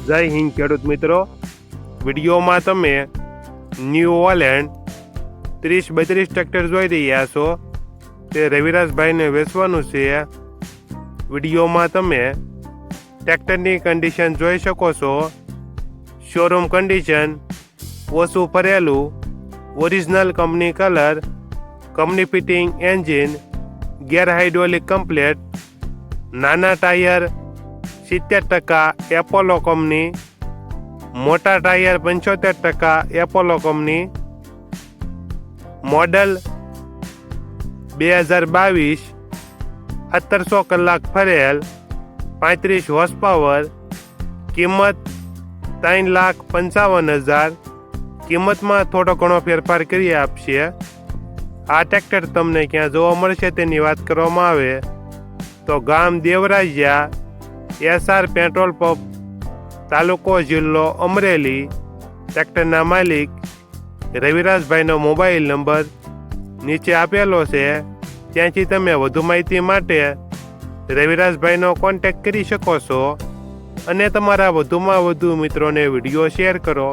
જય હિન્દ ખેડૂત મિત્રો, વિડીયોમાં તમે ન્યૂ હોલેન્ડ 30-32 ટ્રેક્ટર જોઈ રહ્યા છો. તે રવિરાજભાઈને વેચવાનું છે. વિડીયોમાં તમે ટ્રેક્ટરની કન્ડિશન જોઈ શકો છો. શોરૂમ કન્ડિશન, ઓછું ફરેલું, original company colour, company fitting engine, gear hydraulic complete, નાના ટાયર 70% એપોલો કંપની, મોટા ટાયર 75% એપોલો કંપની, મોડલ 2022, 1700 કલાક ફરેલ, 35 હોર્સ પાવર, કિંમત 3,55,000. કિંમતમાં થોડો ઘણો ફેરફાર કરી આપશે. આ ટ્રેક્ટર તમને ક્યાં જોવા મળશે તેની વાત કરવામાં આવે તો ગામ દેવરાજ્યા, SR પેટ્રોલ પંપ, તાલુકો જિલ્લો અમરેલી. ટ્રેક્ટરના માલિક રવિરાજભાઈનો મોબાઈલ નંબર નીચે આપેલો છે. ત્યાંથી તમે વધુ માહિતી માટે રવિરાજભાઈનો કોન્ટેક્ટ કરી શકો છો અને તમારા વધુમાં વધુ મિત્રોને વિડીયો શેર કરો.